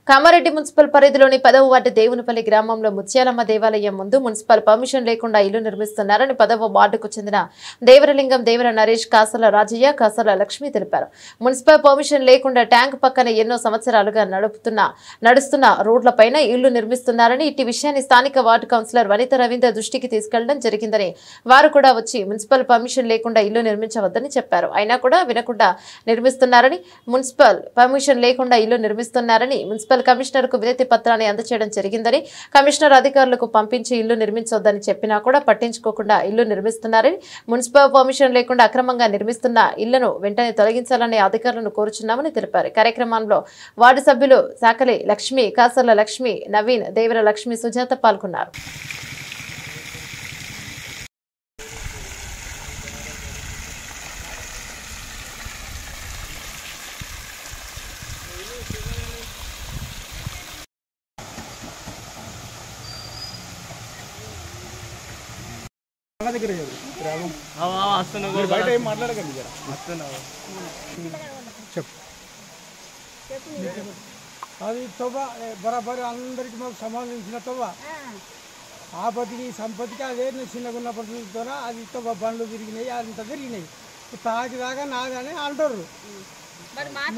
Kamareddy municipal పరిధిలోని 10వ ward Devunipalli గ్రామంలో ముత్యాలమ్మ దేవాలయం ముందు మున్సిపల్ పర్మిషన్ లేకుండా ఇల్లు నిర్మిస్తున్నారని 10వ వార్డుకు చెందిన దేవరలింగం దేవర నరేష్ కాసల రాజయ్య కాసల లక్ష్మి తెలిపారు. మున్సిపల్ పర్మిషన్ లేకుండా ట్యాంక్ పక్కన ఎన్నో సంవత్సరాలుగా నడుస్తున్న రోడ్లపైన ఇల్లు నిర్మిస్తున్నారని ఇట్టి విషయాన్ని స్థానిక వార్డు కౌన్సిలర్ వనిత రవీందర్ దృష్టికి తీసుకెళ్లడం జరిగిందని వారు కూడా వచ్చి మున్సిపల్ పర్మిషన్ లేకుండా ఇల్లు నిర్మించవద్దని చెప్పారు. అయినా కూడా వినకుండా నిర్మిస్తున్నారని మున్సిపల్ పర్మిషన్ లేకుండా ఇల్లు నిర్మిస్తున్నారని మున్సిపల్ కమిషనర్ కు వినతి పత్రాన్ని అందజేయడం జరిగిందని కమిషనర్ అధికారులకు పంపించి ఇల్లు నిర్మించొద్దని చెప్పినా కూడా పట్టించుకోకుండా ఇల్లు నిర్మిస్తున్నారని మున్సిపల్ పర్మిషన్ లేకుండా అక్రమంగా నిర్మిస్తున్న ఇళ్లను వెంటనే తొలగించాలని అధికారులను కోరుచున్నామని తెలిపారు. కార్యక్రమంలో వార్డు సభ్యులు సాకలి లక్ష్మి కాసల లక్ష్మి నవీన్ దేవర లక్ష్మి సుజాత పాల్గొన్నారు. అది తొవ్వ బరాబర్ అందరికి మాకు సంబంధించిన తొవ్వ ఆపతికి సంపత్తికి అదే చిన్నగా ఉన్న పరిస్థితితో అది తొవ్వ బండ్లు తిరిగినాయి అంత తిరిగినాయి తాకిదాకా నాదని అంటారు.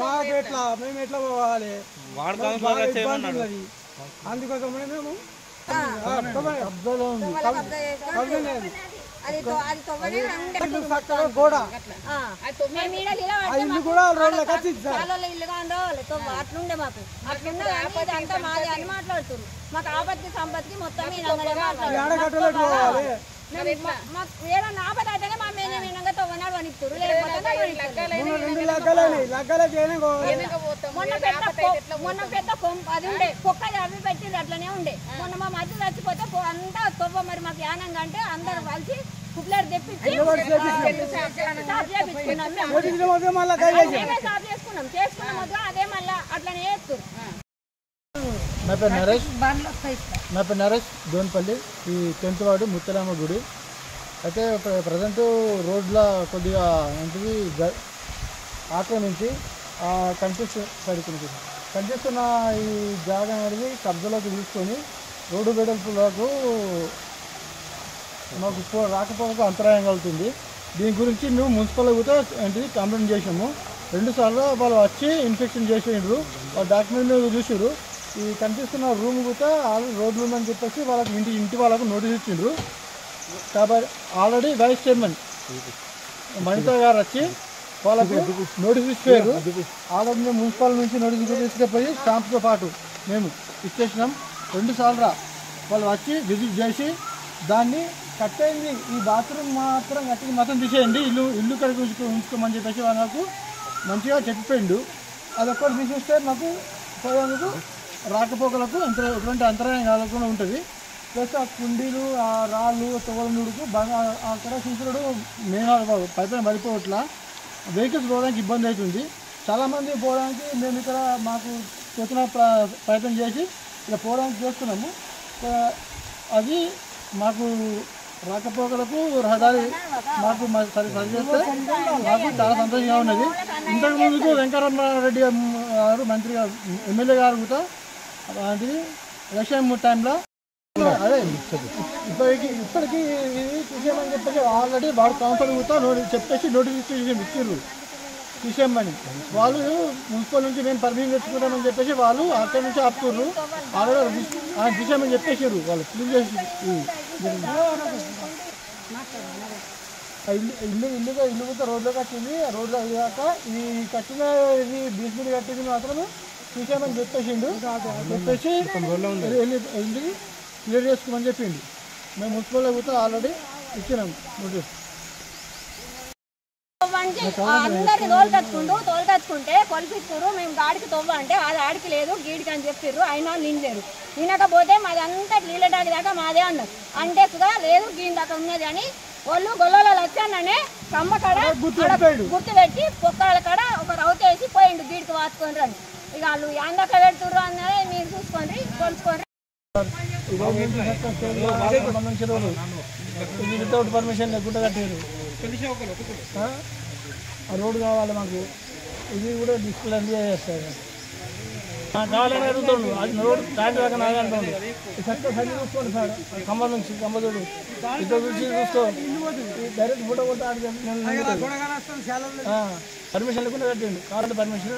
మాకు ఎట్లా మేము ఎట్లా పోవాలి ఇబ్బంది ఉన్నది. అందుకోసమనే మేము గోడ ఇల్లు కూడా రోడ్లకు అట్లుండే మాకు అట్లుండే అంతా మాది అని మాట్లాడుతున్నారు. మాకు ఆపత్తి సంపత్తికి మొత్తం మాకు ఏదన్నా ఆపద అయితేనే మా మీద తొవ్వనాడు అనిస్తారు. మొన్న పెద్ద అది ఉండే కుక్క అవి పెట్టింది అట్లనే ఉండే. మొన్న మా మధ్య చచ్చిపోతే అంతా తొవ్వ మరి మాకు యానంగా అంటే అందరు కలిసి కుప్లేరు తెప్పించి చేసుకున్నాం అదే మళ్ళీ అట్లనే చేస్తారు. నా పేరు నరేష్ దోన్పల్లి ఈ 10th వార్డు ముత్యాలమ్మ గుడి. అయితే ప్రజెంట్ రోడ్ల కొద్దిగా ఏంటిది ఆక్రమించి కనిపిస్తున్న ఈ జాగా అనేది కబ్జాలోకి తీసుకొని రోడ్డు వెడల్పులకు మాకు రాకపోవడానికి అంతరాయం కలుగుతుంది. దీని గురించి మేము మున్సిపల్ కూడా ఏంటిది కంప్లైంట్ చేసాము. 2 సార్లు వాళ్ళు వచ్చి ఇన్స్పెక్షన్ చేసిండ్రు. వాళ్ళ డాక్యుమెంట్ చూసారు. ఈ కనిపిస్తున్న రూమ్ కూడా రోడ్లు ఉందని చెప్పేసి వాళ్ళకి ఇంటి వాళ్ళకు నోటీస్ ఇచ్చిండ్రు. కాబట్టి ఆల్రెడీ వైస్ చైర్మన్ మణిత గారు వచ్చి వాళ్ళకు నోటీస్ ఇచ్చిపోయారు. ఆల్రెడీ మేము మున్సిపల్ నుంచి నోటీస్ తీసుకుపోయి స్టాంప్తో పాటు మేము ఇచ్చేసినాం. 2 సార్లు వాళ్ళు వచ్చి విజిట్ చేసి దాన్ని కట్టేది ఈ బాత్రూమ్ మాత్రం తీసేయండి, ఇల్లు కడిగి ఉంచుకోమని చెప్పేసి వాళ్ళకు మంచిగా చెప్పిపోయిండు. అదొక్కటి తీసేస్తే మాకు పోయేందుకు రాకపోకలకు ఎటువంటి అంతరాయం కలగకుండా ఉంటుంది. ప్లస్ ఆ కుండీలు ఆ రాళ్ళు తొవ్వల నుడుకు బాగా అక్కడ చూసుకున్నాడు మేము పైపైన పడిపోవట్లా వెహికల్స్ పోవడానికి ఇబ్బంది అవుతుంది. చాలామంది పోవడానికి మేము ఇక్కడ మాకు చేసిన ప్రయత్నం చేసి ఇలా పోవడానికి చేస్తున్నాము. అది మాకు రాకపోకలకు రహదారి మాకు సరి చేస్తే మాకు చాలా సంతోషంగా ఉన్నది. ఇంతకు ముందుకు వెంకటరమణారెడ్డి గారు మంత్రి గారు ఎమ్మెల్యే గారు కూడా అలాంటిది ఎలక్షన్ టైంలో అదే ఇప్పటికి ఇది తీసేయమని చెప్పేసి ఆల్రెడీ వాడు కౌన్సిల్ కూడా చెప్పేసి నోటిఫికేషన్ ఇచ్చారు తీసేయమని. వాళ్ళు మున్సిపల్ నుంచి మేము పర్మిషన్ తెచ్చుకుంటామని చెప్పేసి వాళ్ళు అక్కడి నుంచి ఆపుతున్నారు. ఆల్రెడీ తీసేయమని చెప్పేసారు. వాళ్ళు క్లీన్ చేసి ఇల్లు కూడా రోడ్లో కట్టింది. రోడ్లో అయ్యాక ఈ కట్టిన ఇది బీచ్మీడి కట్టింది మాత్రమే తీసేయమని చెప్పేసిండు. చెప్పేసి ఇంటికి క్లియర్ చేసుకోమని చెప్పిండు. మేము మున్సిపల్లో కూడా ఆల్రెడీ ఇచ్చినాం నోటీస్. అందరిని తోలుకచ్చుకుంటే కొలిపిస్తారు. మేము గాడికి తొవ్వ అంటే అది ఆడికి లేదు గీడికి అని చెప్పారు. అయినా నిండలేరు. వినకపోతే మాది అంతా నీళ్ళటాకి దాకా మాదే అన్నారు. అంటే లేదు గీని దాకా ఉన్నది అని వాళ్ళు గొల్లలో వచ్చాననే కమ్మ కాడ గుర్తుపెట్టి పొక్కల కాడ ఒక రౌత వేసి పోయిండు గీడికి వాచుకొని రండి. ఇక వాళ్ళు యాందాక పెడుతుర్రు అన్నదే మీరు చూసుకోండి కొలుచుకోండి. వితౌట్ పర్మిషన్ లేకుండా కట్టారు. రోడ్డు కావాలి మాకు. ఇది కూడా డిస్ప్లే చేస్తారు. కావాలని అడుగుతాడు. అది రోడ్ ట్యాంక్ దాకా నాగా అంటాడు. చెత్త సరి చూసుకోండి సార్, కంబం నుంచి కంబదోడు ఇద్దరు చూసి చూసుకో. డైరెక్ట్ ఫోటో కొట్ట పర్మిషన్ లేకుండా కట్టండి. కావాలంటే పర్మిషన్